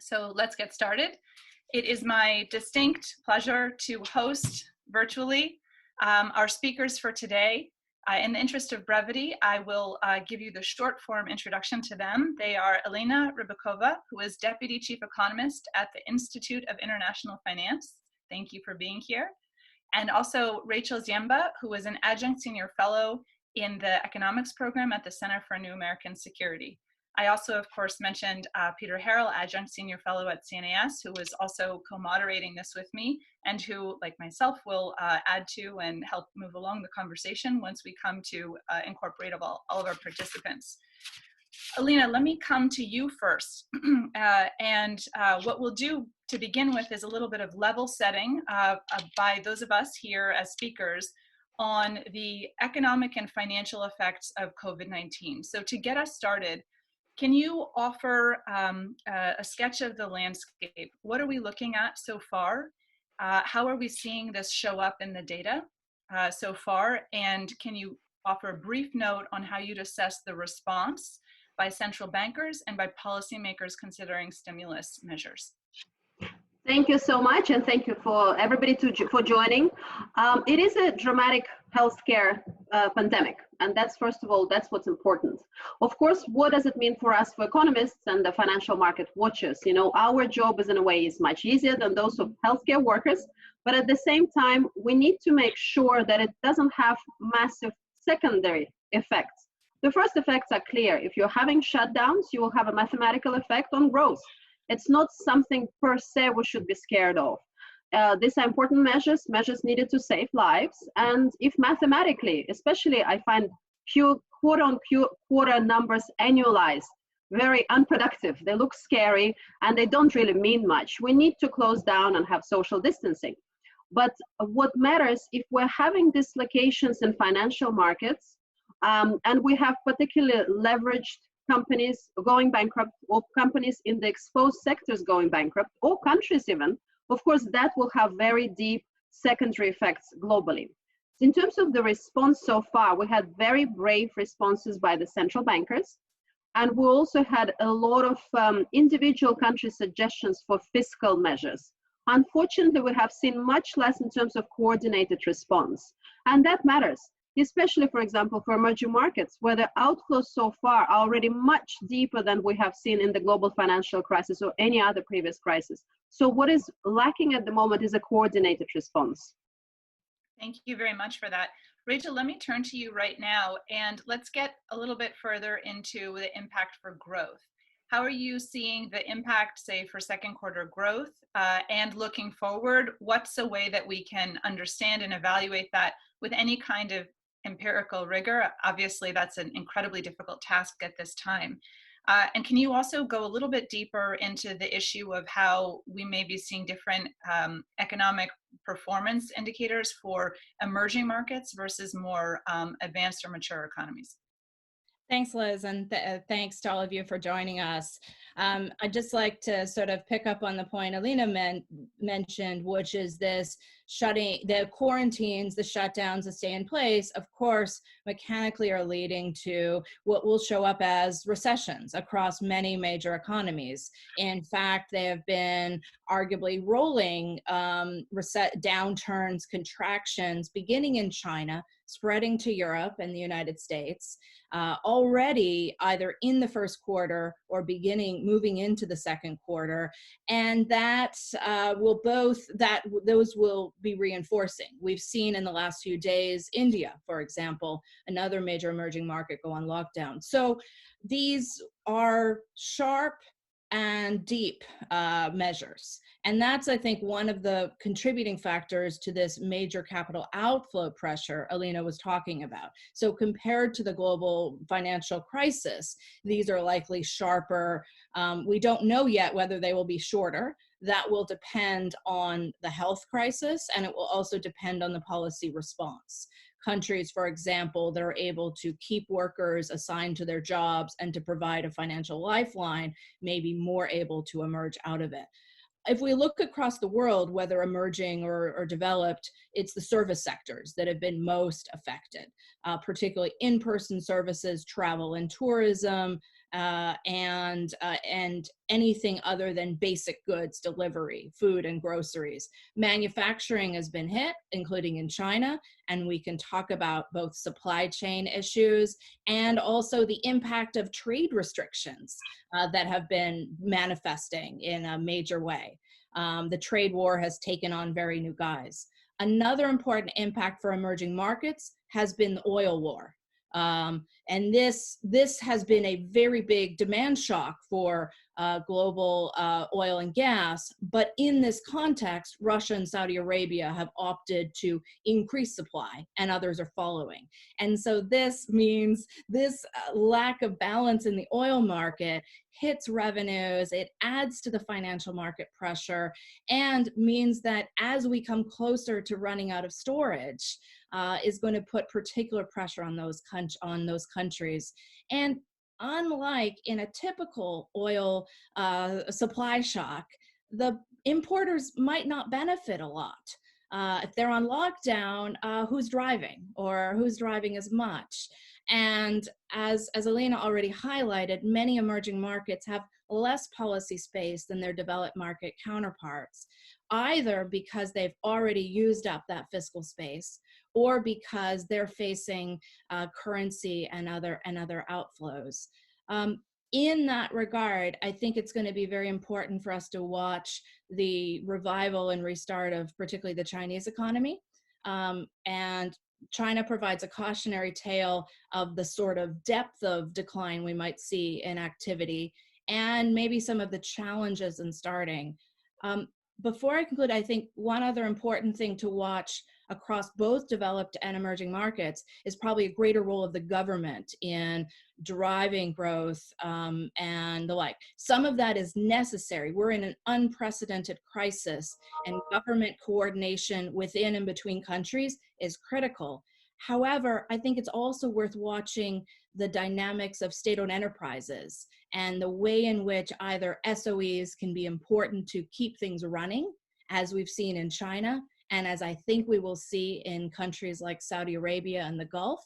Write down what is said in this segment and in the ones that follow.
So let's get started. It is my distinct pleasure to host virtually our speakers for today. In the interest of brevity, I will give you the short form introduction to them. They are Elina Ribakova, who is Deputy Chief Economist at the Institute of International Finance. Thank you for being here. And also Rachel Ziemba, who is an Adjunct Senior Fellow in the Economics program at the Center for New American Security. I also, of course, mentioned Peter Harrell, Adjunct Senior Fellow at CNAS, who is also co-moderating this with me, and who, like myself, will add to and help move along the conversation once we come to incorporate all of our participants. Elina, let me come to you first. What we'll do to begin with is a little bit of level setting by those of us here as speakers on the economic and financial effects of COVID-19. So to get us started, can you offer a sketch of the landscape? What are we looking at so far? How are we seeing this show up in the data so far? And can you offer a brief note on how you'd assess the response by central bankers and by policymakers considering stimulus measures? Thank you so much, and thank you for everybody for joining. It is a dramatic healthcare pandemic, and that's, first of all, that's what's important. Of course, what does it mean for us, for economists and the financial market watchers? You know, our job is, in a way, is much easier than those of healthcare workers, but at the same time, we need to make sure that it doesn't have massive secondary effects. The first effects are clear. If you're having shutdowns, you will have a mathematical effect on growth. It's not something per se we should be scared of. These are important measures needed to save lives. And if mathematically, especially I find quarter-on-quarter numbers annualized very unproductive, they look scary and they don't really mean much. We need to close down and have social distancing. But what matters, if we're having dislocations in financial markets, and we have particularly leveraged companies going bankrupt, or companies in the exposed sectors going bankrupt, or countries even, of course, that will have very deep secondary effects globally. In terms of the response so far, we had very brave responses by the central bankers, and we also had a lot of individual country suggestions for fiscal measures. Unfortunately, we have seen much less in terms of coordinated response, and that matters, especially, for example, for emerging markets, where the outflows so far are already much deeper than we have seen in the global financial crisis or any other previous crisis. So what is lacking at the moment is a coordinated response. Thank you very much for that. Rachel, let me turn to you right now, and let's get a little bit further into the impact for growth. How are you seeing the impact, say, for second quarter growth? And looking forward, what's a way that we can understand and evaluate that with any kind of empirical rigor? Obviously, that's an incredibly difficult task at this time. And can you also go a little bit deeper into the issue of how we may be seeing different economic performance indicators for emerging markets versus more advanced or mature economies? Thanks, Liz, and thanks to all of you for joining us. I'd just like to sort of pick up on the point Elina mentioned, which is this the quarantines, the shutdowns that stay in place, of course, mechanically are leading to what will show up as recessions across many major economies. In fact, they have been arguably rolling downturns, contractions, beginning in China, spreading to Europe and the United States, already either in the first quarter or moving into the second quarter, and those will be reinforcing. We've seen in the last few days, India, for example, another major emerging market, go on lockdown. So these are sharp and deep measures. And that's, I think, one of the contributing factors to this major capital outflow pressure Elina was talking about. So compared to the global financial crisis, these are likely sharper. We don't know yet whether they will be shorter. That will depend on the health crisis, and it will also depend on the policy response. Countries, for example, that are able to keep workers assigned to their jobs and to provide a financial lifeline may be more able to emerge out of it. If we look across the world, whether emerging or developed, it's the service sectors that have been most affected, particularly in-person services, travel and tourism, and anything other than basic goods delivery, food and groceries. Manufacturing has been hit, including in China, and we can talk about both supply chain issues and also the impact of trade restrictions that have been manifesting in a major way. The trade war has taken on very new guise. Another important impact for emerging markets has been the oil war. And this has been a very big demand shock for global oil and gas. But in this context, Russia and Saudi Arabia have opted to increase supply, and others are following. And so this means this lack of balance in the oil market hits revenues, it adds to the financial market pressure, and means that as we come closer to running out of storage, is going to put particular pressure on those countries. And unlike in a typical oil supply shock, the importers might not benefit a lot. If they're on lockdown, who's driving, or who's driving as much? And as Elina already highlighted, many emerging markets have less policy space than their developed market counterparts, either because they've already used up that fiscal space, or because they're facing currency and other outflows. In that regard, I think it's going to be very important for us to watch the revival and restart of particularly the Chinese economy. And China provides a cautionary tale of the sort of depth of decline we might see in activity, and maybe some of the challenges in starting. Before I conclude, I think one other important thing to watch across both developed and emerging markets is probably a greater role of the government in driving growth and the like. Some of that is necessary. We're in an unprecedented crisis, and government coordination within and between countries is critical. However, I think it's also worth watching the dynamics of state-owned enterprises and the way in which either SOEs can be important to keep things running, as we've seen in China, and as I think we will see in countries like Saudi Arabia and the Gulf,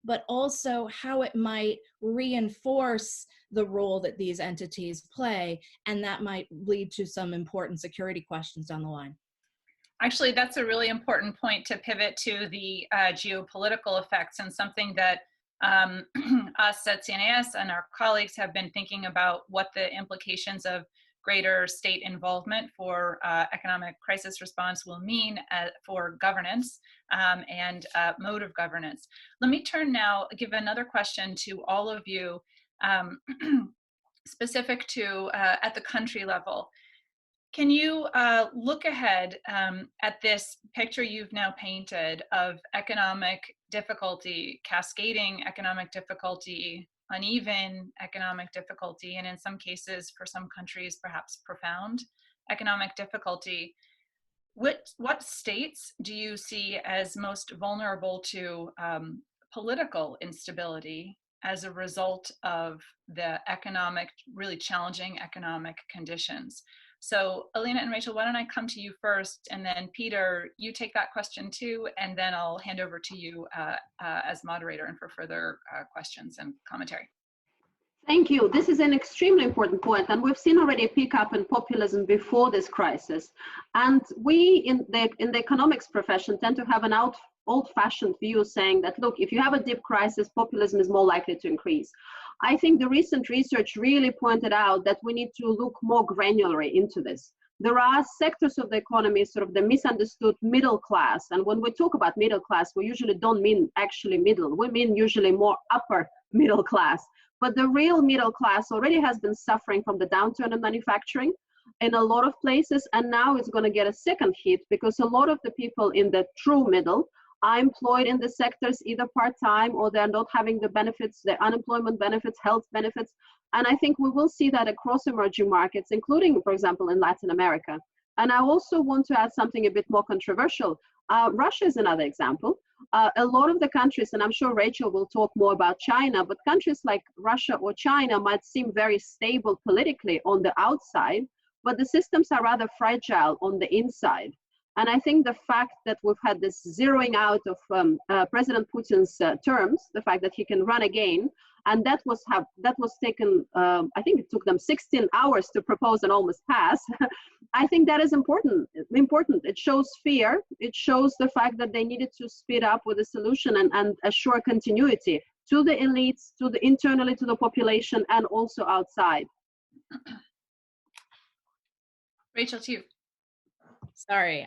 but also how it might reinforce the role that these entities play, and that might lead to some important security questions down the line. Actually, that's a really important point to pivot to the geopolitical effects, and something that us at CNAS and our colleagues have been thinking about, what the implications of greater state involvement for economic crisis response will mean for governance and mode of governance. Let me turn now, give another question to all of you, specific to at the country level. Can you look ahead at this picture you've now painted of economic difficulty, cascading economic difficulty, uneven economic difficulty, and in some cases, for some countries, perhaps profound economic difficulty? What states do you see as most vulnerable to political instability as a result of the really challenging economic conditions? So Elina and Rachel, why don't I come to you first, and then Peter, you take that question too, and then I'll hand over to you as moderator and for further questions and commentary. Thank you. This is an extremely important point, and we've seen already a pickup in populism before this crisis. And we in the economics profession tend to have an old-fashioned view saying that, look, if you have a deep crisis, populism is more likely to increase. I think the recent research really pointed out that we need to look more granularly into this. There are sectors of the economy, sort of the misunderstood middle class. And when we talk about middle class, we usually don't mean actually middle. We mean usually more upper middle class. But the real middle class already has been suffering from the downturn in manufacturing in a lot of places. And now it's going to get a second hit because a lot of the people in the true middle are employed in the sectors either part-time, or they're not having the benefits, the unemployment benefits, health benefits. And I think we will see that across emerging markets, including, for example, in Latin America. And I also want to add something a bit more controversial. Russia is another example. A lot of the countries, and I'm sure Rachel will talk more about China, but countries like Russia or China might seem very stable politically on the outside, but the systems are rather fragile on the inside. And I think the fact that we've had this zeroing out of President Putin's terms, the fact that he can run again, and that was taken, I think it took them 16 hours to propose and almost pass. I think that is important. It shows fear. It shows the fact that they needed to speed up with the solution and assure continuity to the elites, internally to the population, and also outside. Rachel, to you. Sorry,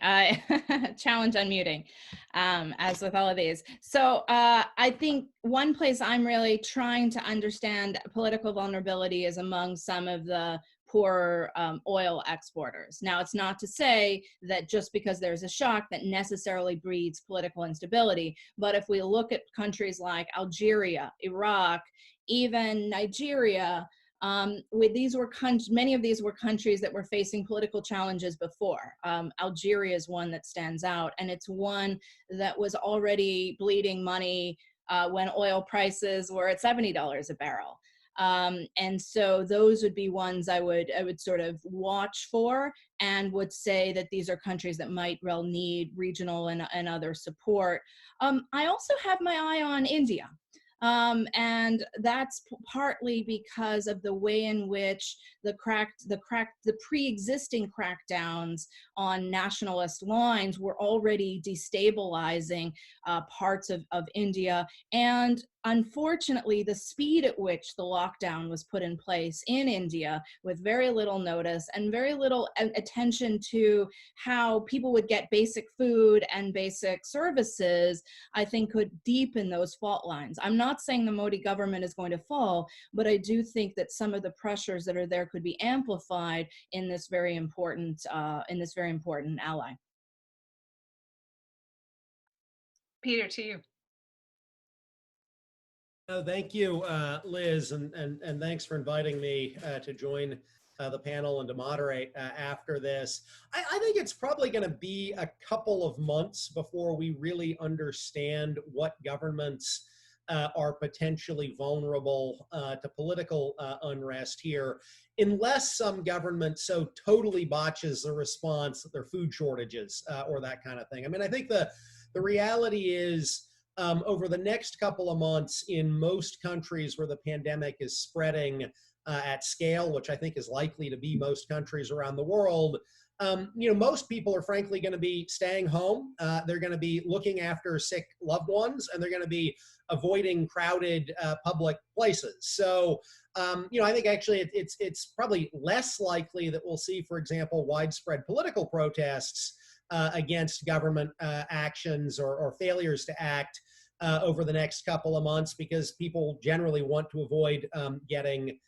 challenge unmuting, as with all of these. So I think one place I'm really trying to understand political vulnerability is among some of the poor oil exporters. Now, it's not to say that just because there's a shock that necessarily breeds political instability, but if we look at countries like Algeria, Iraq, even Nigeria, many of these were countries that were facing political challenges before. Algeria is one that stands out, and it's one that was already bleeding money when oil prices were at $70 a barrel. And so those would be ones I would sort of watch for, and would say that these are countries that might well need regional and other support. I also have my eye on India. And that's partly because of the way in which the pre-existing crackdowns on nationalist lines were already destabilizing parts of India. And unfortunately, the speed at which the lockdown was put in place in India with very little notice and very little attention to how people would get basic food and basic services, I think could deepen those fault lines. I'm not saying the Modi government is going to fall, but I do think that some of the pressures that are there could be amplified in this very important ally. Peter, to you. Thank you, Liz, and thanks for inviting me to join the panel and to moderate after this. I think it's probably going to be a couple of months before we really understand what governments are potentially vulnerable to political unrest here, unless some government so totally botches the response that there are food shortages or that kind of thing. I mean, I think the reality is, over the next couple of months, in most countries where the pandemic is spreading at scale, which I think is likely to be most countries around the world, most people are frankly going to be staying home. They're going to be looking after sick loved ones, and they're going to be avoiding crowded public places. So, I think actually it's probably less likely that we'll see, for example, widespread political protests against government actions or failures to act over the next couple of months, because people generally want to avoid getting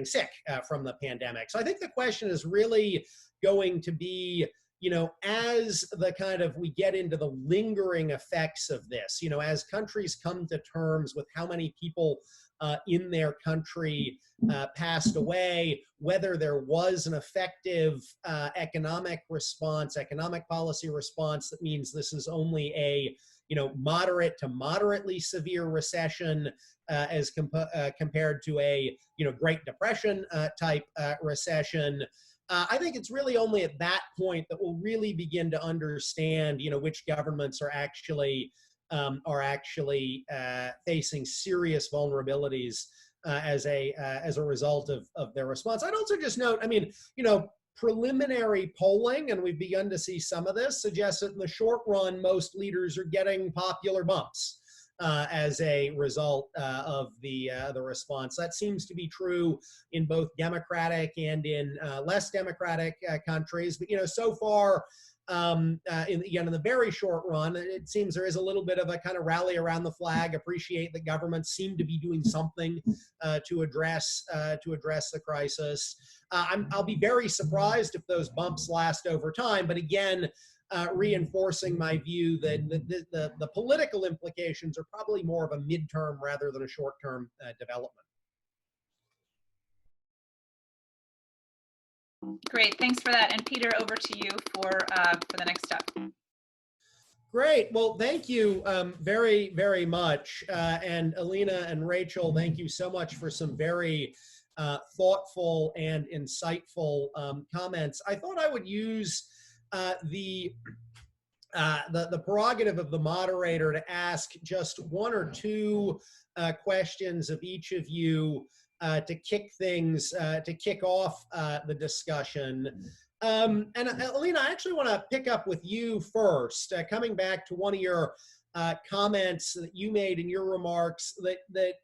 sick from the pandemic. So I think the question is really going to be, as we get into the lingering effects of this, as countries come to terms with how many people in their country passed away, whether there was an effective economic policy response that means this is only a moderate to moderately severe recession as compared to a Great Depression type recession. I think it's really only at that point that we'll really begin to understand which governments are actually facing serious vulnerabilities as a result of their response. I'd also just note, preliminary polling, and we've begun to see some of this, suggests that in the short run, most leaders are getting popular bumps as a result of the response. That seems to be true in both democratic and in less democratic countries. But so far, in the very short run, it seems there is a little bit of a kind of rally around the flag, appreciate that governments seem to be doing something to address the crisis. I'll be very surprised if those bumps last over time, but again, reinforcing my view that the political implications are probably more of a midterm rather than a short-term development. Great, thanks for that. And Peter, over to you for the next step. Great. Well, thank you very, very much. And Elina and Rachel, thank you so much for some very thoughtful and insightful comments. I thought I would use the prerogative of the moderator to ask just one or two questions of each of you to kick off the discussion. And Elina, I actually want to pick up with you first, coming back to one of your comments that you made in your remarks that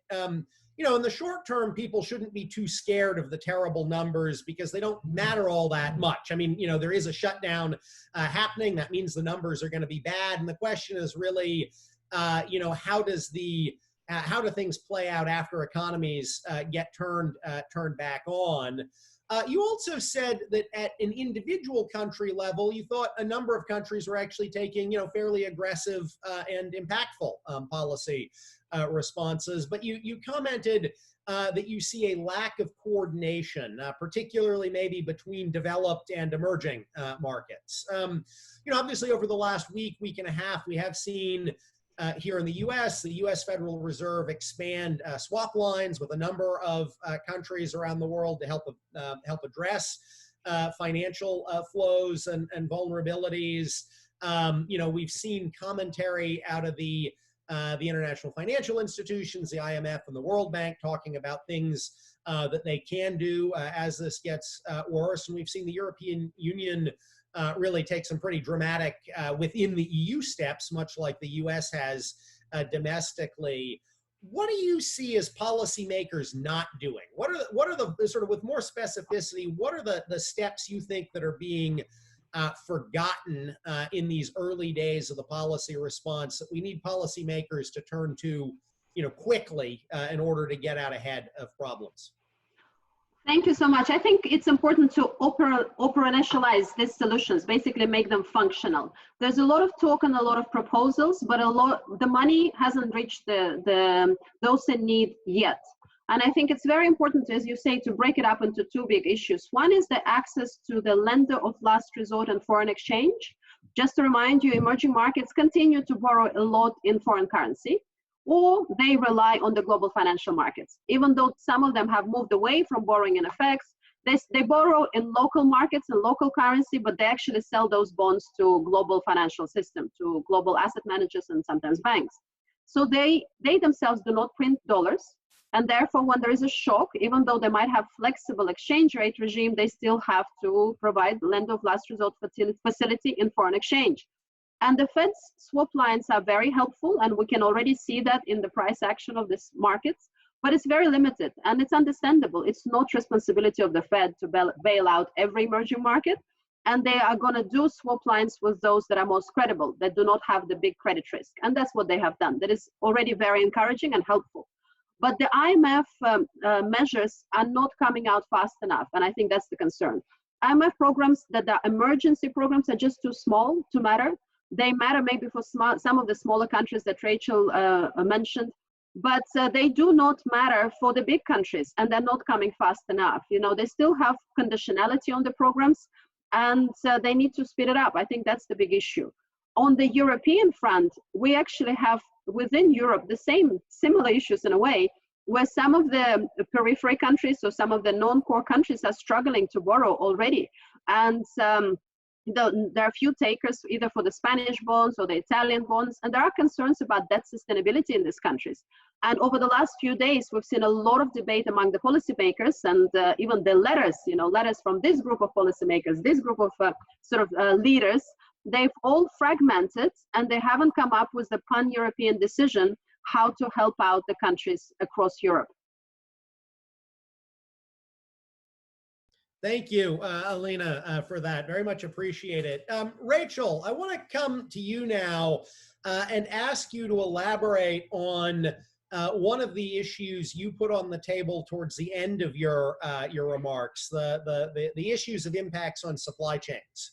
you know, in the short term, people shouldn't be too scared of the terrible numbers because they don't matter all that much. I mean, you know, there is a shutdown happening. That means the numbers are going to be bad. And the question is really, you know, how do things play out after economies get turned back on? You also said that at an individual country level, you thought a number of countries were actually taking, you know, fairly aggressive and impactful policy responses. But you commented that you see a lack of coordination, particularly maybe between developed and emerging markets. You know, obviously over the last week and a half, we have seen here in the U.S., the U.S. Federal Reserve expand swap lines with a number of countries around the world to help address financial flows and vulnerabilities. You know, we've seen commentary out of the international financial institutions, the IMF and the World Bank, talking about things that they can do as this gets worse. And we've seen the European Union really take some pretty dramatic within the EU steps, much like the US has domestically. What do you see as policymakers not doing? What are the sort of, with more specificity, what are the steps you think that are being forgotten in these early days of the policy response that we need policymakers to turn to, you know, quickly in order to get out ahead of problems? Thank you so much. I think it's important to operationalize these solutions, basically make them functional. There's a lot of talk and a lot of proposals, but the money hasn't reached those in need yet. And I think it's very important, as you say, to break it up into two big issues. One is the access to the lender of last resort and foreign exchange. Just to remind you, emerging markets continue to borrow a lot in foreign currency, or they rely on the global financial markets. Even though some of them have moved away from borrowing in FX, they borrow in local markets and local currency, but they actually sell those bonds to global financial system, to global asset managers and sometimes banks. So they themselves do not print dollars. And therefore, when there is a shock, even though they might have flexible exchange rate regime, they still have to provide lender of last resort facility in foreign exchange. And the Fed's swap lines are very helpful, and we can already see that in the price action of these markets, but it's very limited, and it's understandable. It's not responsibility of the Fed to bail out every emerging market, and they are going to do swap lines with those that are most credible, that do not have the big credit risk, and that's what they have done. That is already very encouraging and helpful. But the IMF measures are not coming out fast enough, and I think that's the concern. IMF programs that are emergency programs are just too small to matter. They matter maybe for some of the smaller countries that Rachel mentioned, but they do not matter for the big countries, and they're not coming fast enough. You know, they still have conditionality on the programs, and they need to speed it up. I think that's the big issue. On the European front, we actually have within Europe the similar issues in a way, where some of the periphery countries or some of the non-core countries are struggling to borrow already. And there are few takers either for the Spanish bonds or the Italian bonds, and there are concerns about debt sustainability in these countries. And over the last few days, we've seen a lot of debate among the policymakers, and even the letters, you know, letters from this group of policymakers, this group of leaders, they've all fragmented, and they haven't come up with a pan-European decision how to help out the countries across Europe. Thank you, Elina, for that. Very much appreciate it. Rachel, I want to come to you now and ask you to elaborate on one of the issues you put on the table towards the end of your remarks, the issues of impacts on supply chains.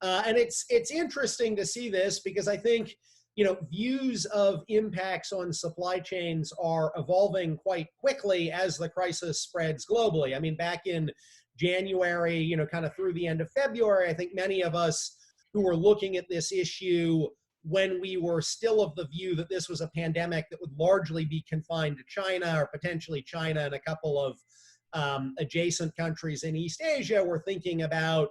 And it's interesting to see this because I think, you know, views of impacts on supply chains are evolving quite quickly as the crisis spreads globally. I mean, back in January, you know, kind of through the end of February, I think many of us who were looking at this issue when we were still of the view that this was a pandemic that would largely be confined to China or potentially China and a couple of adjacent countries in East Asia, were thinking about,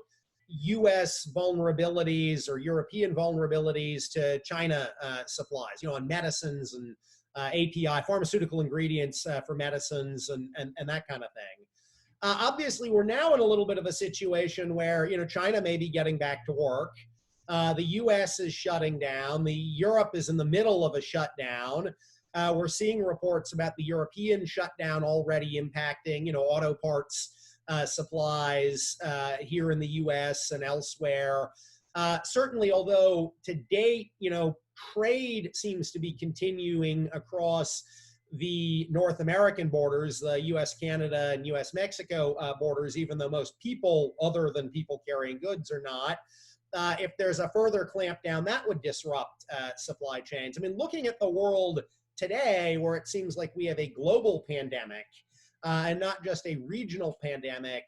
U.S. vulnerabilities or European vulnerabilities to China supplies, on medicines and API, pharmaceutical ingredients for medicines and that kind of thing. Obviously, we're now in a little bit of a situation where, China may be getting back to work. The U.S. is shutting down. Europe is in the middle of a shutdown. We're seeing reports about the European shutdown already impacting, auto parts supplies here in the U.S. and elsewhere. Certainly, although to date, trade seems to be continuing across the North American borders, the U.S.-Canada and U.S.-Mexico borders, even though most people, other than people carrying goods, are not. If there's a further clampdown, that would disrupt supply chains. I mean, looking at the world today, where it seems like we have a global pandemic and not just a regional pandemic,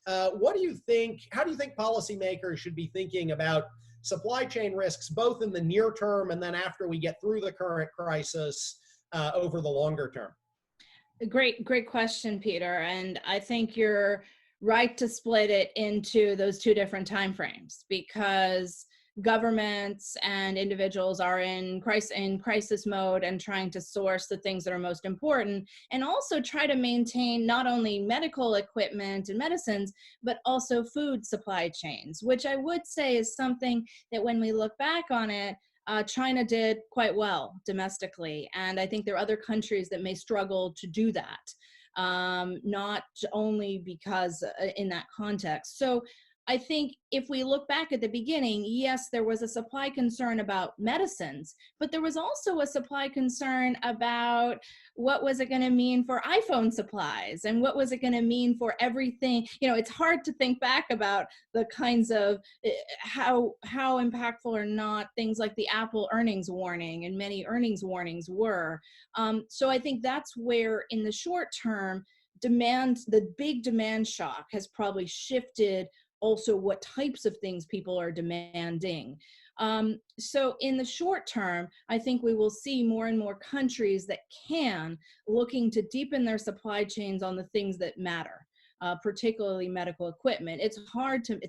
what do you think, how do you think policymakers should be thinking about supply chain risks, both in the near term and then after we get through the current crisis over the longer term? Great question, Peter. And I think you're right to split it into those two different timeframes, because governments and individuals are in crisis mode and trying to source the things that are most important, and also try to maintain not only medical equipment and medicines, but also food supply chains, which I would say is something that when we look back on it, China did quite well domestically. And I think there are other countries that may struggle to do that, not only because in that context. So I think if we look back at the beginning, yes, there was a supply concern about medicines, but there was also a supply concern about what was it going to mean for iPhone supplies and what was it going to mean for everything. It's hard to think back about the kinds of how impactful or not things like the Apple earnings warning and many earnings warnings were. So I think that's where in the short term, the big demand shock has probably shifted also what types of things people are demanding. So in the short term, I think we will see more and more countries that can looking to deepen their supply chains on the things that matter, particularly medical equipment. It's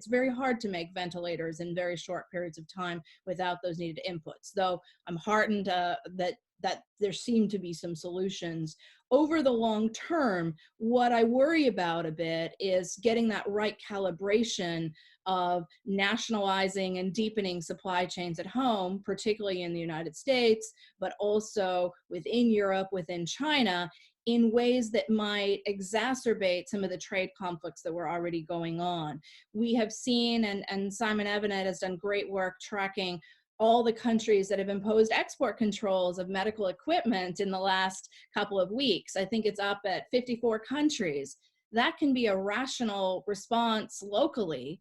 very hard to make ventilators in very short periods of time without those needed inputs, though I'm heartened that there seem to be some solutions. Over the long term, what I worry about a bit is getting that right calibration of nationalizing and deepening supply chains at home, particularly in the United States, but also within Europe, within China, in ways that might exacerbate some of the trade conflicts that were already going on. We have seen, and Simon Evanet has done great work tracking all the countries that have imposed export controls of medical equipment in the last couple of weeks. I think it's up at 54 countries. That can be a rational response locally,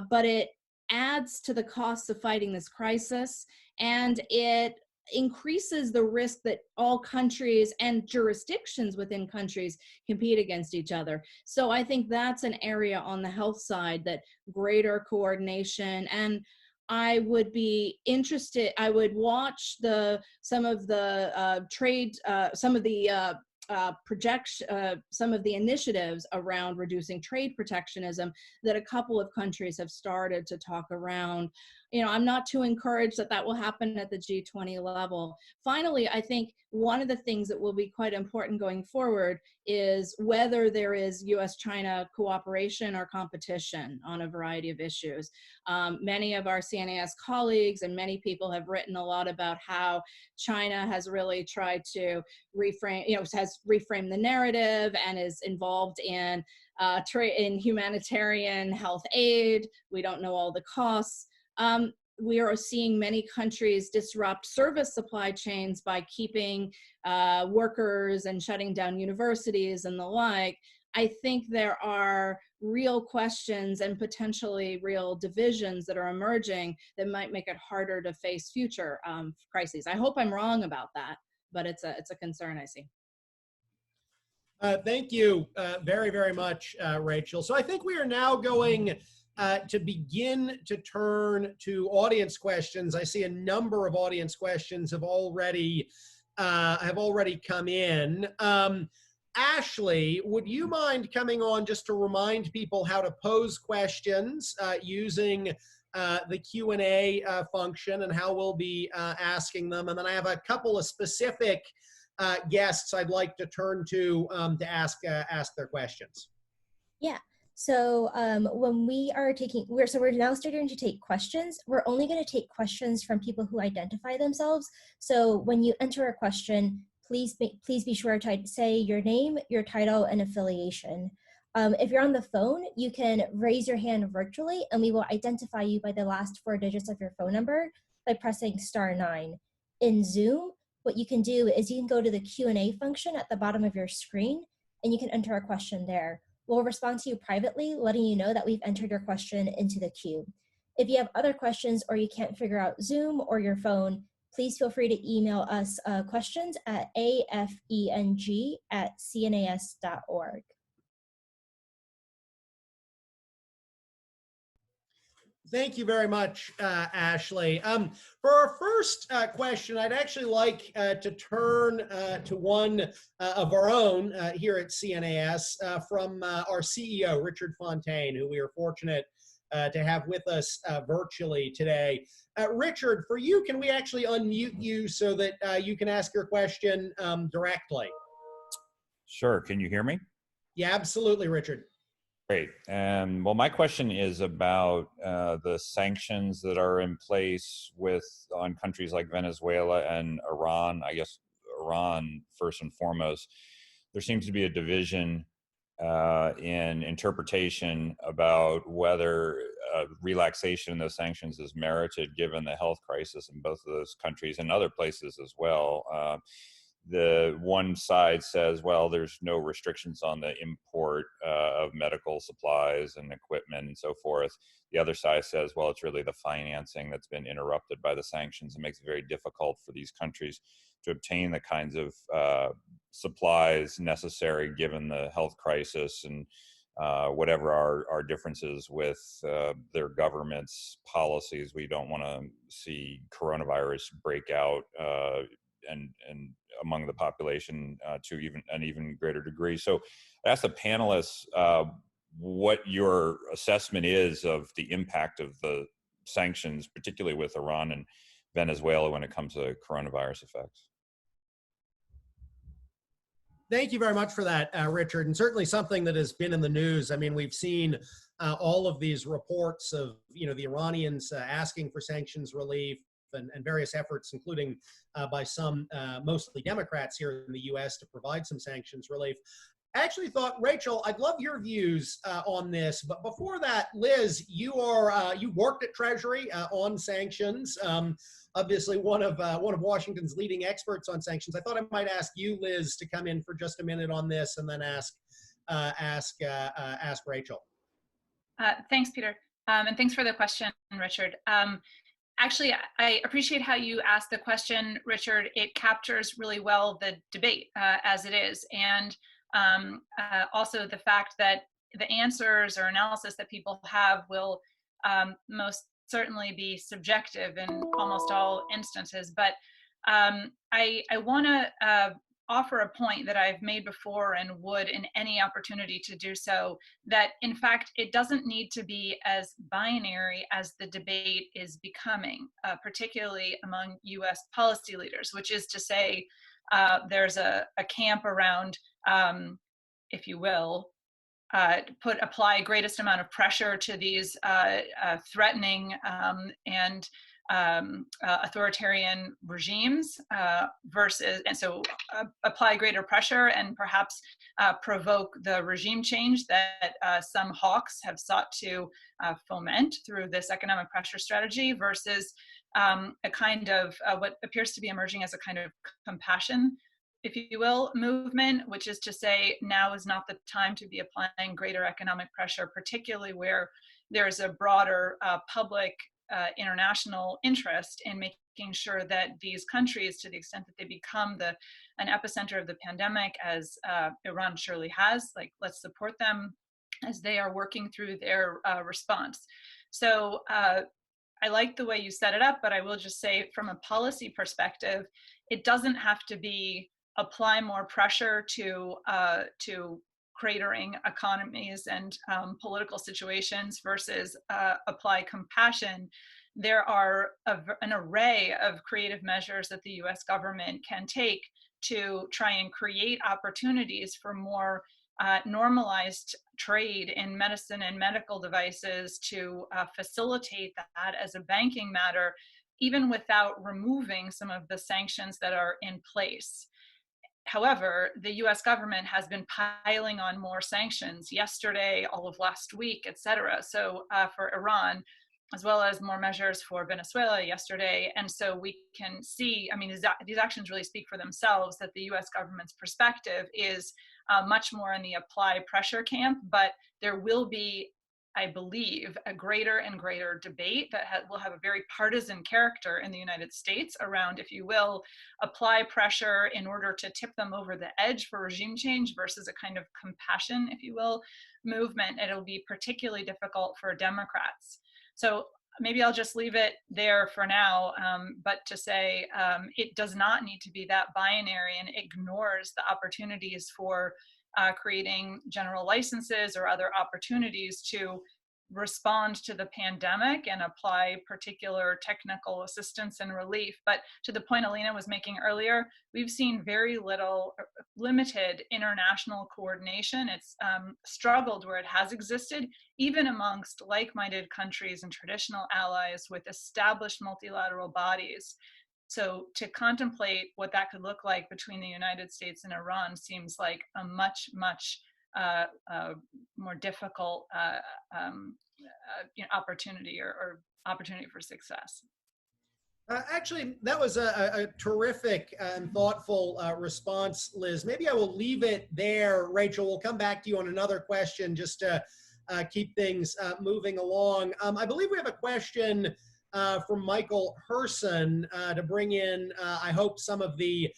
but it adds to the costs of fighting this crisis, and it increases the risk that all countries and jurisdictions within countries compete against each other. So I think that's an area on the health side that greater coordination, and I would be interested, I would watch some of the initiatives around reducing trade protectionism that a couple of countries have started to talk around. I'm not too encouraged that will happen at the G20 level. Finally, I think one of the things that will be quite important going forward is whether there is US-China cooperation or competition on a variety of issues. Many of our CNAS colleagues and many people have written a lot about how China has really tried to has reframed the narrative and is involved in humanitarian health aid. We don't know all the costs. We are seeing many countries disrupt service supply chains by keeping workers and shutting down universities and the like. I think there are real questions and potentially real divisions that are emerging that might make it harder to face future crises. I hope I'm wrong about that, but it's a concern I see. Thank you very, very much, Rachel. So I think we are now going to begin to turn to audience questions. I see a number of audience questions have already come in. Ashley, would you mind coming on just to remind people how to pose questions using the Q&A function and how we'll be asking them? And then I have a couple of specific guests I'd like to turn to ask their questions. Yeah. So when we're now starting to take questions. We're only going to take questions from people who identify themselves. So when you enter a question, please be sure to say your name, your title, and affiliation. If you're on the phone, you can raise your hand virtually, and we will identify you by the last 4 digits of your phone number by pressing *9. In Zoom, what you can do is you can go to the Q&A function at the bottom of your screen, and you can enter a question there. We'll respond to you privately, letting you know that we've entered your question into the queue. If you have other questions or you can't figure out Zoom or your phone, please feel free to email us questions at afeng@cnas.org. Thank you very much, Ashley. For our first question, I'd actually like to turn to one of our own here at CNAS from our CEO, Richard Fontaine, who we are fortunate to have with us virtually today. Richard, for you, can we actually unmute you so that you can ask your question directly? Sure. Can you hear me? Yeah, absolutely, Richard. Great. Well, my question is about the sanctions that are in place on countries like Venezuela and Iran. I guess Iran, first and foremost. There seems to be a division in interpretation about whether relaxation in those sanctions is merited given the health crisis in both of those countries and other places as well. The one side says, well, there's no restrictions on the import of medical supplies and equipment and so forth. The other side says, well, it's really the financing that's been interrupted by the sanctions. It makes it very difficult for these countries to obtain the kinds of supplies necessary given the health crisis and whatever our differences with their government's policies. We don't want to see coronavirus break out and among the population to an even greater degree. So I asked the panelists what your assessment is of the impact of the sanctions, particularly with Iran and Venezuela when it comes to coronavirus effects. Thank you very much for that, Richard, and certainly something that has been in the news. I mean, we've seen all of these reports of, the Iranians asking for sanctions relief and various efforts, including by some mostly Democrats here in the U.S. to provide some sanctions relief. I actually thought, Rachel, I'd love your views on this. But before that, Liz, you worked at Treasury on sanctions. Obviously, one of Washington's leading experts on sanctions. I thought I might ask you, Liz, to come in for just a minute on this, and then ask Rachel. Thanks, Peter, and thanks for the question, Richard. Actually, I appreciate how you asked the question, Richard. It captures really well the debate as it is, and also the fact that the answers or analysis that people have will most certainly be subjective in almost all instances. But I want to offer a point that I've made before and would in any opportunity to do so, that in fact it doesn't need to be as binary as the debate is becoming, particularly among US policy leaders, which is to say there's a camp around, if you will, apply greatest amount of pressure to these threatening and authoritarian regimes and so apply greater pressure and perhaps provoke the regime change that some hawks have sought to foment through this economic pressure strategy, versus a kind of what appears to be emerging as a kind of compassion, if you will, movement, which is to say now is not the time to be applying greater economic pressure, particularly where there's a broader public international interest in making sure that these countries, to the extent that they become an epicenter of the pandemic, as Iran surely has, let's support them as they are working through their response. So I like the way you set it up, but I will just say from a policy perspective, it doesn't have to be apply more pressure to cratering economies and political situations versus apply compassion, there are an array of creative measures that the US government can take to try and create opportunities for more normalized trade in medicine and medical devices, to facilitate that as a banking matter, even without removing some of the sanctions that are in place. However, the US government has been piling on more sanctions yesterday, all of last week, et cetera. So for Iran, as well as more measures for Venezuela yesterday. And so we can see, I mean, these actions really speak for themselves, that the US government's perspective is much more in the apply pressure camp, but there will be, I believe, a greater and greater debate that will have a very partisan character in the United States around, if you will, apply pressure in order to tip them over the edge for regime change versus a kind of compassion, if you will, movement. It'll be particularly difficult for Democrats. So maybe I'll just leave it there for now, but to say it does not need to be that binary and ignores the opportunities for creating general licenses or other opportunities to respond to the pandemic and apply particular technical assistance and relief. But to the point Elina was making earlier, we've seen very limited international coordination. It's struggled where it has existed, even amongst like-minded countries and traditional allies with established multilateral bodies. So to contemplate what that could look like between the United States and Iran seems like a much more difficult opportunity or opportunity for success. Actually, that was a terrific and thoughtful response, Liz. Maybe I will leave it there. Rachel, we'll come back to you on another question just to keep things moving along. I believe we have a question from Michael Herson to bring in, I hope, some of the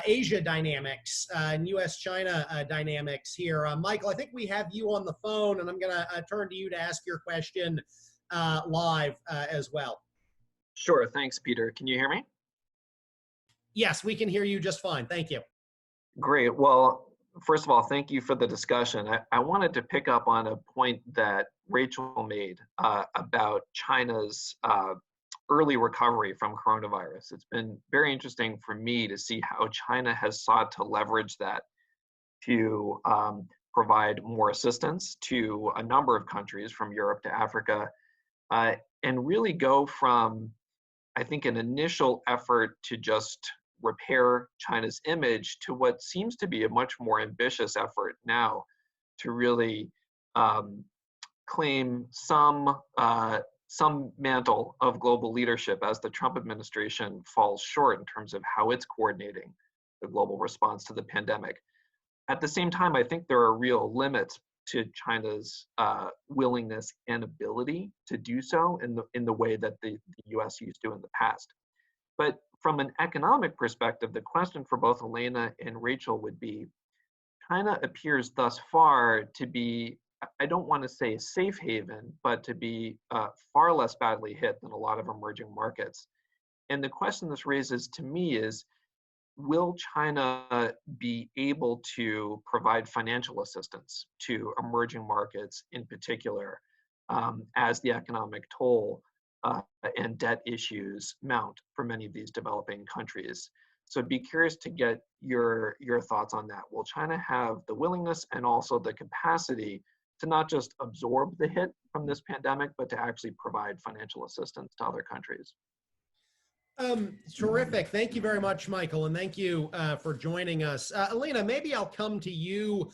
Asia dynamics and U.S.-China dynamics here. Michael, I think we have you on the phone, and I'm going to turn to you to ask your question live as well. Sure. Thanks, Peter. Can you hear me? Yes, we can hear you just fine. Thank you. Great. Well, first of all, thank you for the discussion. I wanted to pick up on a point that Rachel made about China's early recovery from coronavirus. It's been very interesting for me to see how China has sought to leverage that to provide more assistance to a number of countries from Europe to Africa, and really go from, I think, an initial effort to just repair China's image to what seems to be a much more ambitious effort now to really claim some mantle of global leadership as the Trump administration falls short in terms of how it's coordinating the global response to the pandemic. At the same time, I think there are real limits to China's willingness and ability to do so in the way that the US used to in the past. But from an economic perspective, the question for both Elina and Rachel would be, China appears thus far to be, I don't want to say a safe haven, but to be far less badly hit than a lot of emerging markets. And the question this raises to me is, will China be able to provide financial assistance to emerging markets in particular as the economic toll and debt issues mount for many of these developing countries? So I'd be curious to get your thoughts on that. Will China have the willingness and also the capacity to not just absorb the hit from this pandemic, but to actually provide financial assistance to other countries? Terrific. Thank you very much, Michael, and thank you for joining us. Elina, maybe I'll come to you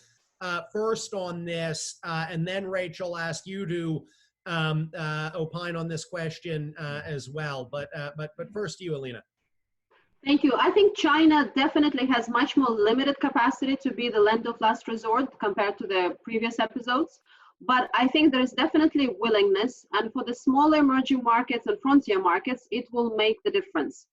first on this, and then Rachel, ask you to opine on this question as well. But first, you, Elina. Thank you. I think China definitely has much more limited capacity to be the land of last resort compared to the previous episodes. But I think there is definitely willingness, and for the smaller emerging markets and frontier markets, it will make the difference.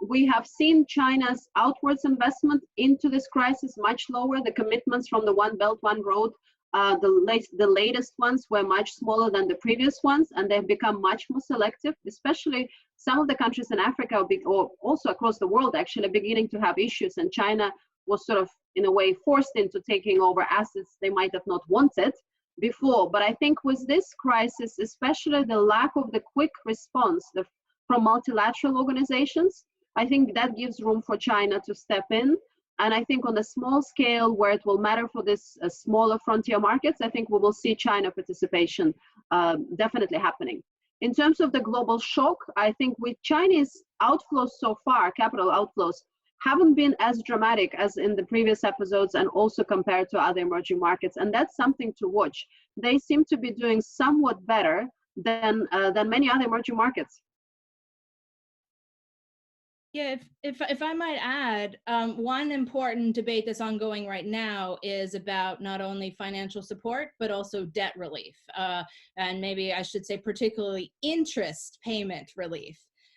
We have seen China's outwards investment into this crisis much lower. The commitments from the One Belt, One Road The latest ones were much smaller than the previous ones, and they've become much more selective, especially some of the countries in Africa or also across the world actually beginning to have issues, and China was sort of, in a way, forced into taking over assets they might have not wanted before. But I think with this crisis, especially the lack of the quick response from multilateral organizations, I think that gives room for China to step in. And I think on a small scale where it will matter for this smaller frontier markets, I think we will see China participation definitely happening. In terms of the global shock, I think with Chinese outflows so far, capital outflows, haven't been as dramatic as in the previous episodes and also compared to other emerging markets. And that's something to watch. They seem to be doing somewhat better than many other emerging markets. Yeah, if I might add, one important debate that's ongoing right now is about not only financial support, but also debt relief. And maybe I should say particularly interest payment relief.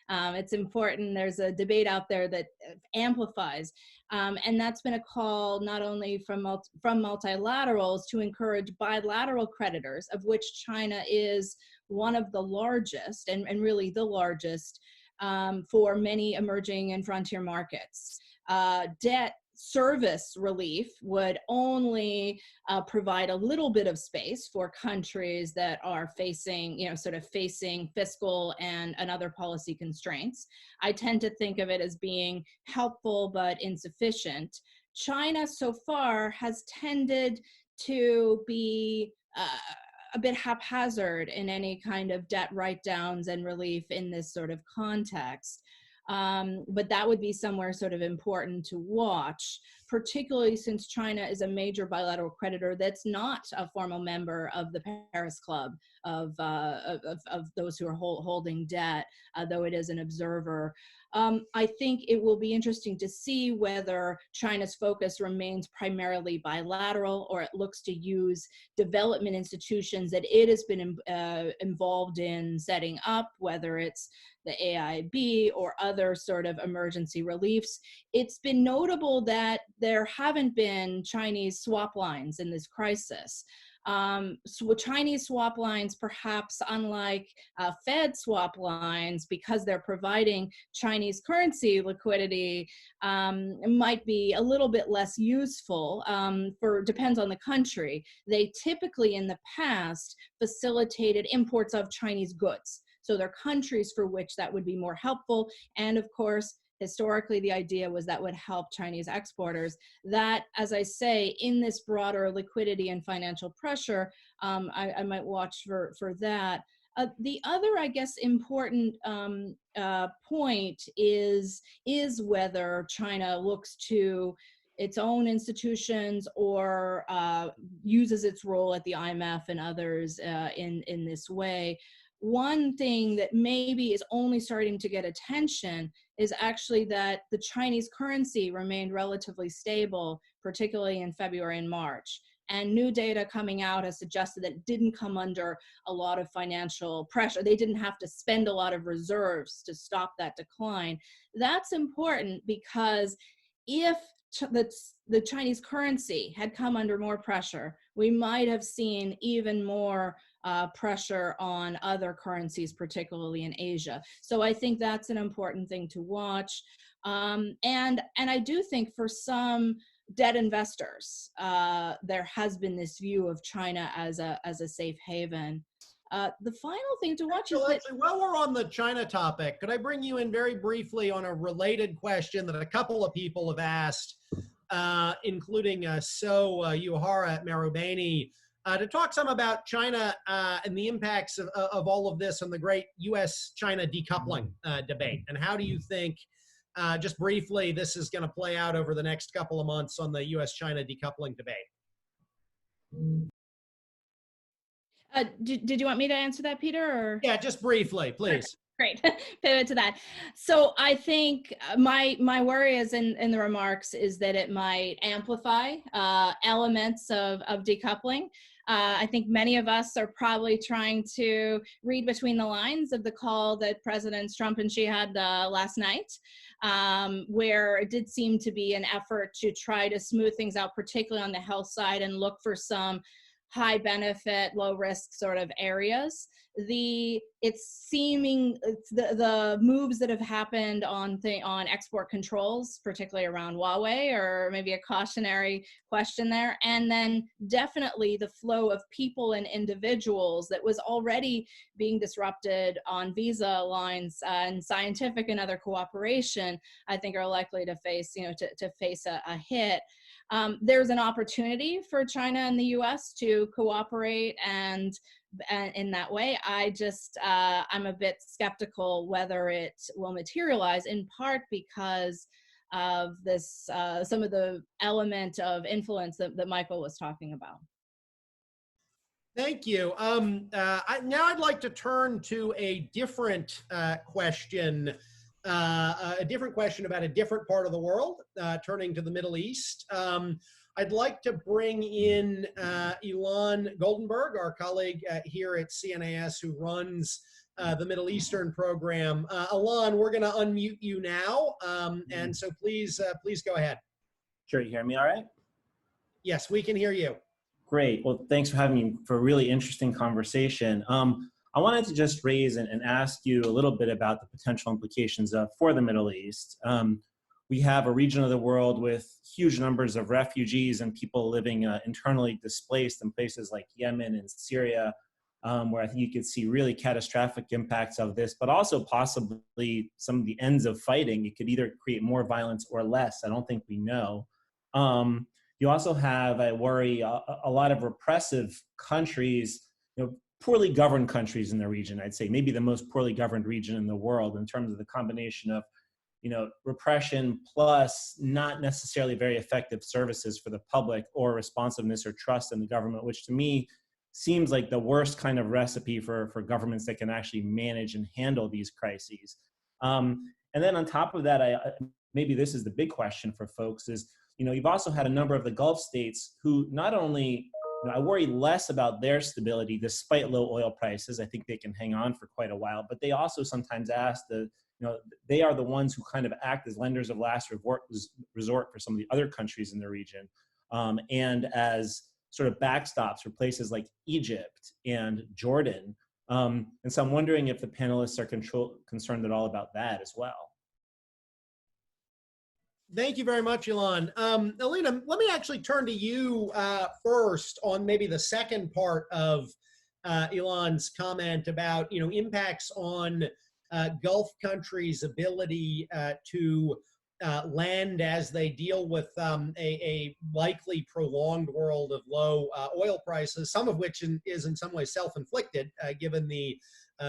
It's important. There's a debate out there that amplifies. And that's been a call not only from multilaterals to encourage bilateral creditors, of which China is one of the largest and really the largest, for many emerging and frontier markets. Debt service relief would only provide a little bit of space for countries that are facing, facing fiscal and other policy constraints. I tend to think of it as being helpful but insufficient. China so far has tended to be a bit haphazard in any kind of debt write-downs and relief in this sort of context. But that would be somewhere sort of important to watch, particularly since China is a major bilateral creditor that's not a formal member of the Paris Club of those who are holding debt, though it is an observer. I think it will be interesting to see whether China's focus remains primarily bilateral or it looks to use development institutions that it has been involved in setting up, whether it's the AIB or other sort of emergency reliefs. It's been notable that there haven't been Chinese swap lines in this crisis. So Chinese swap lines, perhaps unlike Fed swap lines, because they're providing Chinese currency liquidity, might be a little bit less useful, depends on the country. They typically in the past facilitated imports of Chinese goods. So there are countries for which that would be more helpful. And of course, historically, the idea was that would help Chinese exporters. That, as I say, in this broader liquidity and financial pressure, I might watch for that. The other, I guess, important point is whether China looks to its own institutions or uses its role at the IMF and others in this way. One thing that maybe is only starting to get attention is actually that the Chinese currency remained relatively stable, particularly in February and March. And new data coming out has suggested that it didn't come under a lot of financial pressure. They didn't have to spend a lot of reserves to stop that decline. That's important because if the Chinese currency had come under more pressure, we might have seen even more pressure on other currencies, particularly in Asia. So I think that's an important thing to watch. And I do think for some debt investors, there has been this view of China as a safe haven. The final thing to watch is that— while we're on the China topic, could I bring you in very briefly on a related question that a couple of people have asked, including Yuhara at Marubeni, to talk some about China and the impacts of all of this on the great U.S.-China decoupling debate. And how do you think, just briefly, this is going to play out over the next couple of months on the U.S.-China decoupling debate? Did you want me to answer that, Peter? Or? Yeah, just briefly, please. Great. Pivot to that. So I think my worry is in the remarks is that it might amplify elements of decoupling. I think many of us are probably trying to read between the lines of the call that Presidents Trump and Xi had last night, where it did seem to be an effort to try to smooth things out, particularly on the health side, and look for some high benefit, low risk sort of areas. The moves that have happened on export controls, particularly around Huawei, or maybe a cautionary question there. And then definitely the flow of people and individuals that was already being disrupted on visa lines and scientific and other cooperation, I think are likely to face, to face a hit. There's an opportunity for China and the US to cooperate and in that way. I'm a bit skeptical whether it will materialize, in part because of this, some of the element of influence that Michael was talking about. Thank you. Now I'd like to turn to a different question. A different question about a different part of the world, turning to the Middle East. I'd like to bring in Ilan Goldenberg, our colleague here at CNAS, who runs the Middle Eastern program. Ilan, we're going to unmute you now, and so please go ahead. Sure, you hear me all right? Yes, we can hear you. Great. Well, thanks for having me for a really interesting conversation. I wanted to just raise and ask you a little bit about the potential implications for the Middle East. We have a region of the world with huge numbers of refugees and people living internally displaced in places like Yemen and Syria, where I think you could see really catastrophic impacts of this, but also possibly some of the ends of fighting. It could either create more violence or less. I don't think we know. You also have, I worry, a lot of repressive countries, poorly governed countries in the region. I'd say maybe the most poorly governed region in the world in terms of the combination of, repression plus not necessarily very effective services for the public or responsiveness or trust in the government, which to me seems like the worst kind of recipe for governments that can actually manage and handle these crises. And then on top of that, maybe this is the big question for folks is, you've also had a number of the Gulf states who not only, I worry less about their stability despite low oil prices. I think they can hang on for quite a while, but they also sometimes ask they are the ones who kind of act as lenders of last resort for some of the other countries in the region, and as sort of backstops for places like Egypt and Jordan. And so I'm wondering if the panelists are concerned at all about that as well. Thank you very much, Ilan. Elina, let me actually turn to you first on maybe the second part of Ilan's comment about impacts on Gulf countries' ability to land as they deal with a likely prolonged world of low oil prices, some of which is in some ways self-inflicted given the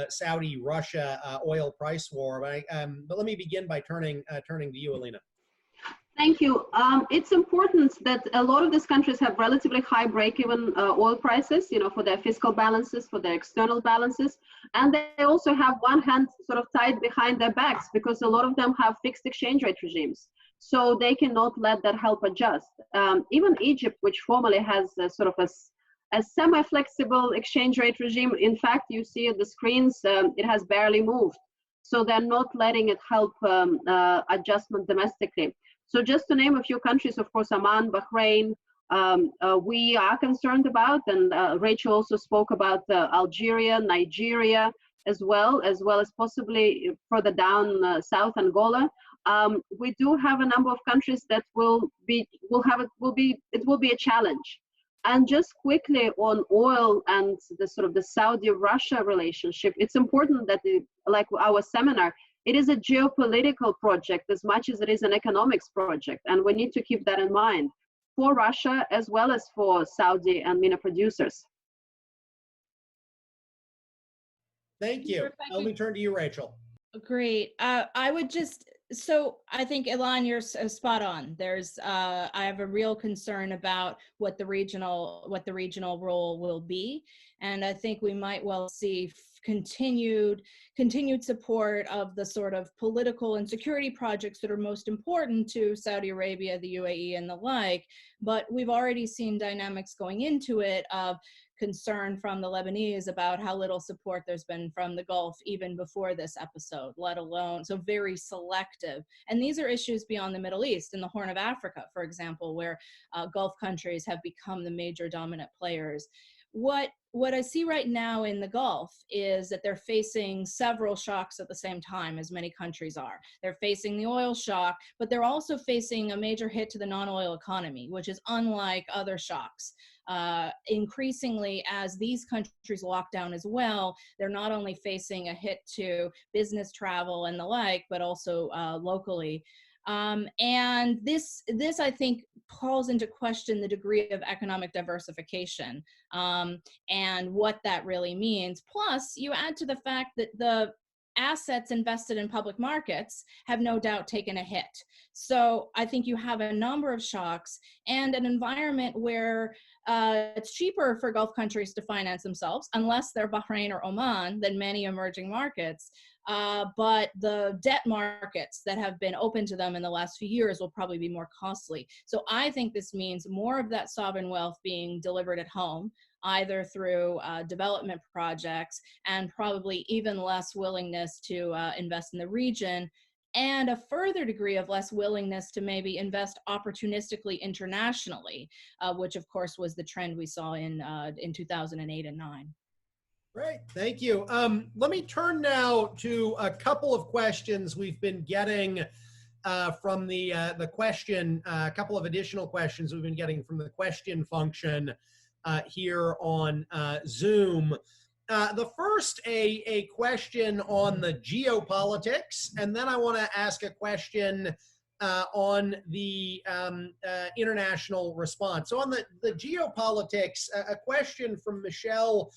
Saudi-Russia oil price war. But let me begin by turning to you, Elina. Thank you. It's important that a lot of these countries have relatively high break-even oil prices, for their fiscal balances, for their external balances. And they also have one hand sort of tied behind their backs because a lot of them have fixed exchange rate regimes. So they cannot let that help adjust. Even Egypt, which formally has a sort of a semi-flexible exchange rate regime, in fact, you see at the screens, it has barely moved. So they're not letting it help adjustment domestically. So just to name a few countries, of course, Oman, Bahrain, we are concerned about, and Rachel also spoke about Algeria, Nigeria, as well as possibly further down south, Angola. We do have a number of countries that will be a challenge. And just quickly on oil and the Saudi-Russia relationship, it's important that like our seminar, it is a geopolitical project as much as it is an economics project. And we need to keep that in mind for Russia as well as for Saudi and MENA producers. Thank you. Let me turn to you, Rachel. Great. I would so I think, Ilan, you're spot on. I have a real concern about what the regional role will be. And I think we might well see continued support of the sort of political and security projects that are most important to Saudi Arabia, the UAE, and the like. But we've already seen dynamics going into it of concern from the Lebanese about how little support there's been from the Gulf even before this episode, let alone, so very selective. And these are issues beyond the Middle East, in the Horn of Africa, for example, where Gulf countries have become the major dominant players. What I see right now in the Gulf is that they're facing several shocks at the same time, as many countries are. They're facing the oil shock, but they're also facing a major hit to the non-oil economy, which is unlike other shocks. Increasingly, as these countries lock down as well, they're not only facing a hit to business travel and the like, but also locally. And this, I think, calls into question the degree of economic diversification and what that really means. Plus, you add to the fact that the assets invested in public markets have no doubt taken a hit. So I think you have a number of shocks and an environment where it's cheaper for Gulf countries to finance themselves, unless they're Bahrain or Oman, than many emerging markets. But the debt markets that have been open to them in the last few years will probably be more costly. So I think this means more of that sovereign wealth being delivered at home, either through development projects, and probably even less willingness to invest in the region, and a further degree of less willingness to maybe invest opportunistically internationally, which of course was the trend we saw in 2008 and 9. Great, thank you. Let me turn now to a couple of questions we've been getting from the question, a couple of additional questions we've been getting from the question function here on Zoom. The first, a question on the geopolitics, and then I want to ask a question on the international response. So on the geopolitics, a question from Michelle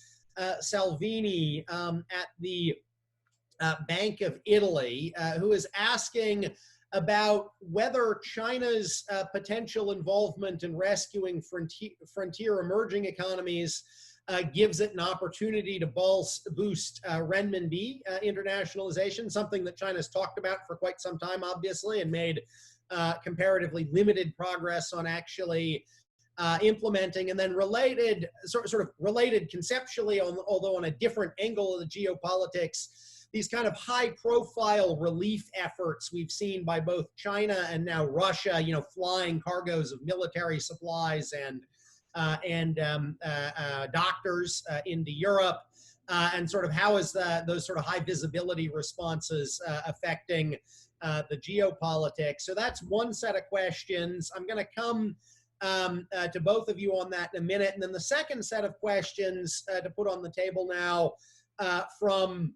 Salvini at the Bank of Italy, who is asking about whether China's potential involvement in rescuing frontier emerging economies gives it an opportunity to boost renminbi internationalization, something that China's talked about for quite some time, obviously, and made comparatively limited progress on actually implementing. And then related, sort of related conceptually, although on a different angle of the geopolitics, these kind of high-profile relief efforts we've seen by both China and now Russia, you know, flying cargoes of military supplies and doctors into Europe, and sort of how is those sort of high visibility responses affecting the geopolitics. So that's one set of questions. I'm going to come to both of you on that in a minute. And then the second set of questions to put on the table now from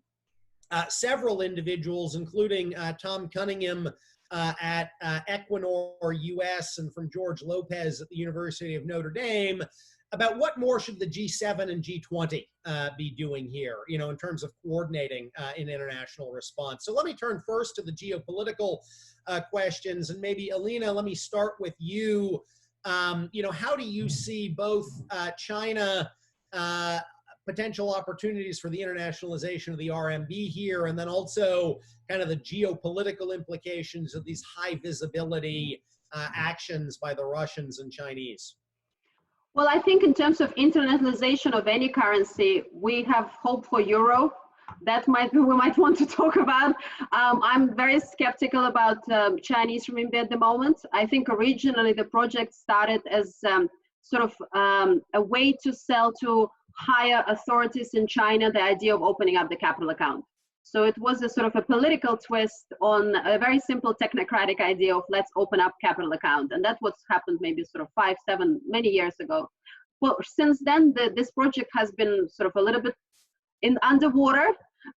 several individuals, including Tom Cunningham at Equinor US, and from George Lopez at the University of Notre Dame, about what more should the G7 and G20 be doing here, you know, in terms of coordinating in international response. So let me turn first to the geopolitical questions, and maybe Elina, let me start with you. You know, how do you see both China potential opportunities for the internationalization of the RMB here, and then also kind of the geopolitical implications of these high visibility actions by the Russians and Chinese? Well, I think in terms of internationalization of any currency, we have hope for euro. That we might want to talk about. I'm very skeptical about Chinese renminbi at the moment. I think originally the project started as sort of a way to sell to higher authorities in China the idea of opening up the capital account. So it was a sort of a political twist on a very simple technocratic idea of let's open up capital account. And that's what's happened maybe sort of 5, 7, many years ago. Well, since then, this project has been sort of a little bit underwater.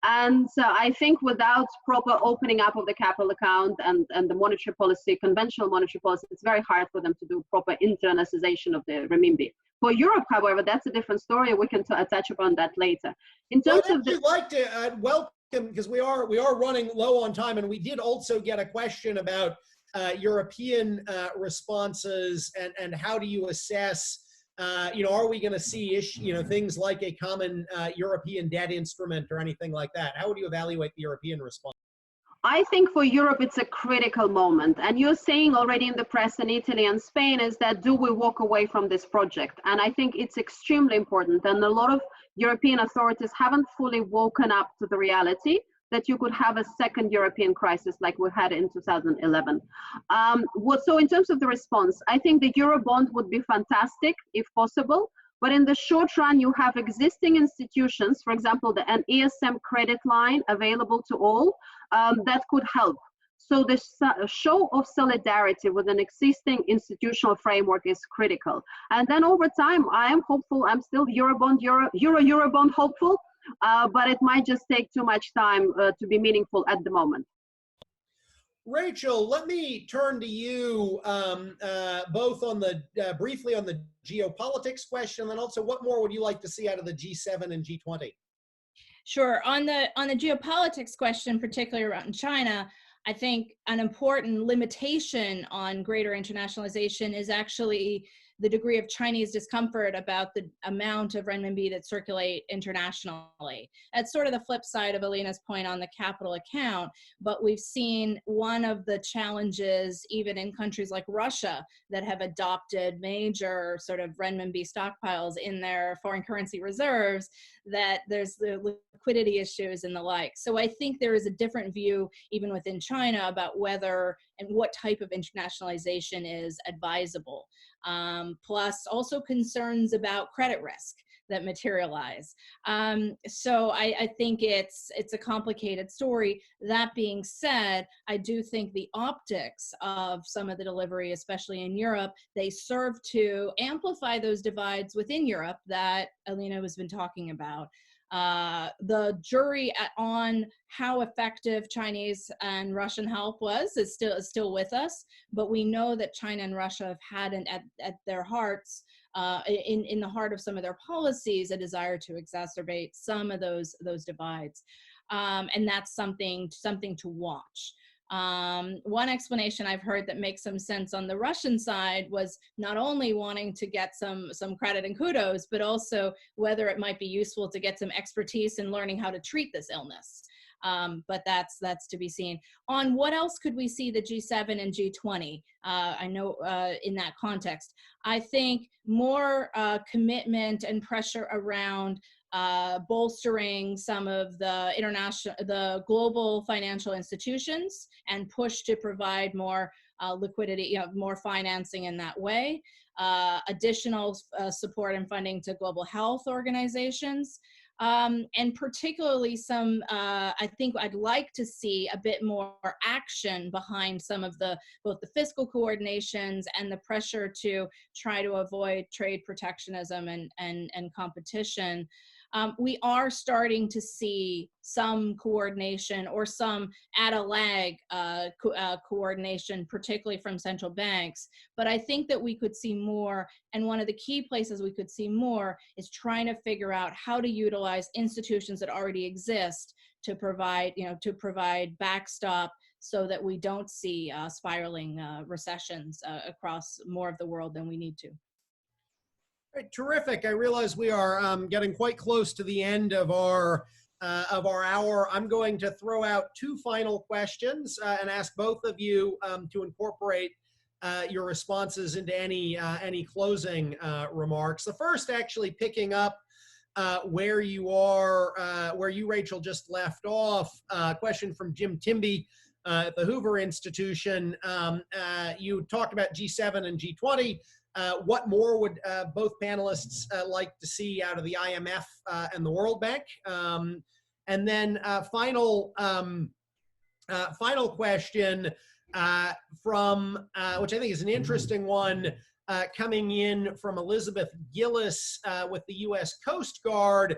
And I think without proper opening up of the capital account and the monetary policy, conventional monetary policy, it's very hard for them to do proper internationalization of the renminbi. For Europe, however, that's a different story. We can touch upon that later. In terms of I'd like to welcome, because we are running low on time, and we did also get a question about European responses and how do you assess, you know, are we going to see things like a common European debt instrument or anything like that? How would you evaluate the European response? I think for Europe, it's a critical moment. And you're saying already in the press in Italy and Spain is that, do we walk away from this project? And I think it's extremely important. And a lot of European authorities haven't fully woken up to the reality that you could have a second European crisis like we had in 2011. So in terms of the response, I think the Eurobond would be fantastic if possible. But in the short run, you have existing institutions, for example, an ESM credit line available to all, that could help. So the show of solidarity with an existing institutional framework is critical. And then over time, I am hopeful, I'm still Eurobond hopeful, but it might just take too much time to be meaningful at the moment. Rachel, let me turn to you both on the briefly on the geopolitics question, and also what more would you like to see out of the G7 and G20? Sure. On the geopolitics question, particularly around China, I think an important limitation on greater internationalization is actually the degree of Chinese discomfort about the amount of renminbi that circulate internationally. That's sort of the flip side of Elina's point on the capital account, but we've seen one of the challenges even in countries like Russia that have adopted major sort of renminbi stockpiles in their foreign currency reserves, that there's the liquidity issues and the like. So I think there is a different view even within China about whether and what type of internationalization is advisable. Plus also concerns about credit risk that materialize. So I think it's a complicated story. That being said, I do think the optics of some of the delivery, especially in Europe, they serve to amplify those divides within Europe that Elina has been talking about. The jury on how effective Chinese and Russian help was is still with us, but we know that China and Russia have had at their hearts, in the heart of some of their policies, a desire to exacerbate some of those divides, and that's something to watch. One explanation I've heard that makes some sense on the Russian side was not only wanting to get some credit and kudos, but also whether it might be useful to get some expertise in learning how to treat this illness. But that's to be seen. On what else could we see the G7 and G20? I know in that context, I think more commitment and pressure around bolstering some of the global financial institutions and push to provide more liquidity, more financing in that way. Additional support and funding to global health organizations. And particularly I think I'd like to see a bit more action behind some of both the fiscal coordinations and the pressure to try to avoid trade protectionism and competition. We are starting to see some coordination or some at a lag coordination, particularly from central banks. But I think that we could see more, and one of the key places we could see more is trying to figure out how to utilize institutions that already exist to provide backstop so that we don't see spiraling recessions across more of the world than we need to. Right, terrific. I realize we are getting quite close to the end of our hour. I'm going to throw out two final questions and ask both of you to incorporate your responses into any closing remarks. The first, actually picking up where you Rachel just left off. Question from Jim Timby at the Hoover Institution. You talked about G7 and G20. What more would both panelists like to see out of the IMF and the World Bank? And then final question from, which I think is an interesting one, coming in from Elizabeth Gillis with the U.S. Coast Guard,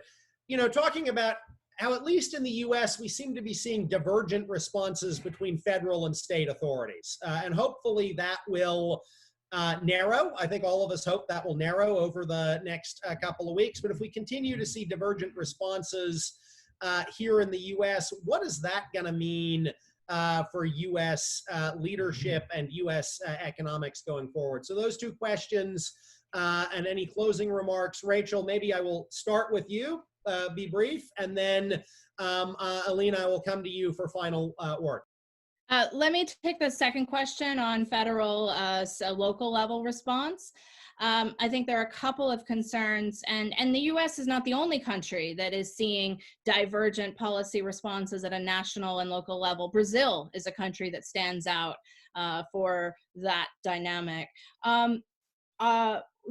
talking about how, at least in the U.S., we seem to be seeing divergent responses between federal and state authorities. And hopefully that will narrow. I think all of us hope that will narrow over the next couple of weeks. But if we continue to see divergent responses here in the U.S., what is that going to mean for U.S. leadership and U.S. economics going forward? So those two questions and any closing remarks. Rachel, maybe I will start with you, be brief, and then Elina, I will come to you for final word. Let me take the second question on federal, local level response. I think there are a couple of concerns, and the US is not the only country that is seeing divergent policy responses at a national and local level. Brazil is a country that stands out for that dynamic.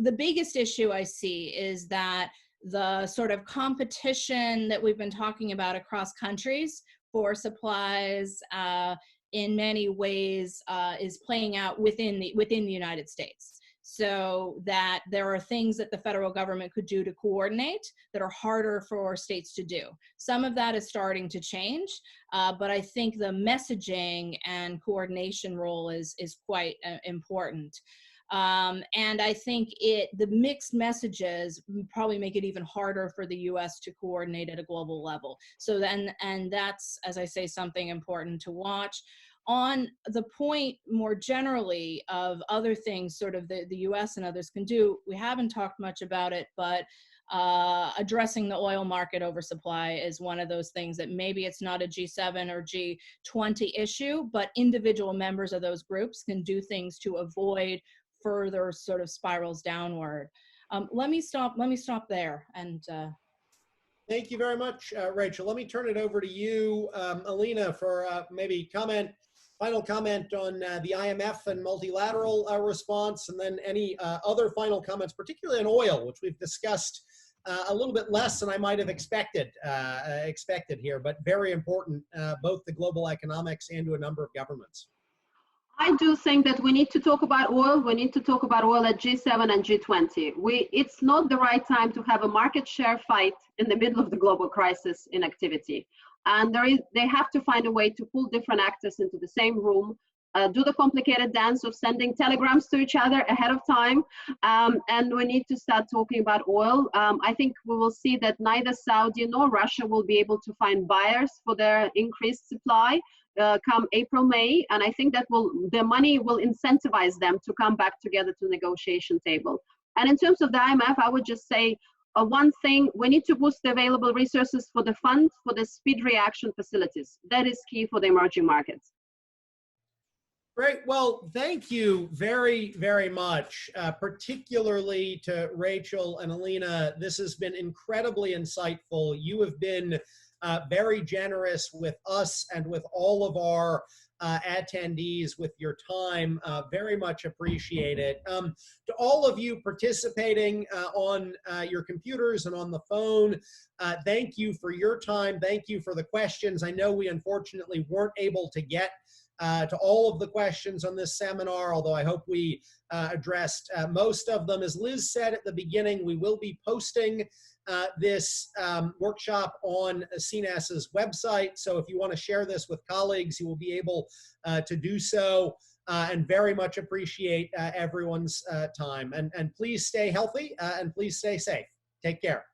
The biggest issue I see is that the sort of competition that we've been talking about across countries for supplies in many ways is playing out within the United States. So that there are things that the federal government could do to coordinate that are harder for states to do. Some of that is starting to change, but I think the messaging and coordination role is quite important. And I think the mixed messages probably make it even harder for the US to coordinate at a global level. So then, and that's, as I say, something important to watch. On the point more generally of other things sort of the US and others can do, we haven't talked much about it, but addressing the oil market oversupply is one of those things that maybe it's not a G7 or G20 issue, but individual members of those groups can do things to avoid further sort of spirals downward. Let me stop there. And thank you very much, Rachel. Let me turn it over to you, Elina, for maybe final comment on the IMF and multilateral response, and then any other final comments, particularly on oil, which we've discussed a little bit less than I might have expected here, but very important, both to global economics and to a number of governments. I do think that we need to talk about oil. We need to talk about oil at G7 and G20. It's not the right time to have a market share fight in the middle of the global crisis in activity. And they have to find a way to pull different actors into the same room, do the complicated dance of sending telegrams to each other ahead of time. And we need to start talking about oil. I think we will see that neither Saudi nor Russia will be able to find buyers for their increased supply come April, May. And I think that the money will incentivize them to come back together to the negotiation table. And in terms of the IMF, I would just say, one thing, we need to boost the available resources for the fund for the speed reaction facilities. That is key for the emerging markets. Great. Well, thank you very, very much, particularly to Rachel and Elina. This has been incredibly insightful. You have been very generous with us and with all of our attendees with your time. Very much appreciate it. To all of you participating on your computers and on the phone, thank you for your time. Thank you for the questions. I know we unfortunately weren't able to get to all of the questions on this seminar, although I hope we addressed most of them. As Liz said at the beginning, we will be posting this workshop on CNAS's website. So if you want to share this with colleagues, you will be able to do so, and very much appreciate everyone's time. And please stay healthy and please stay safe. Take care.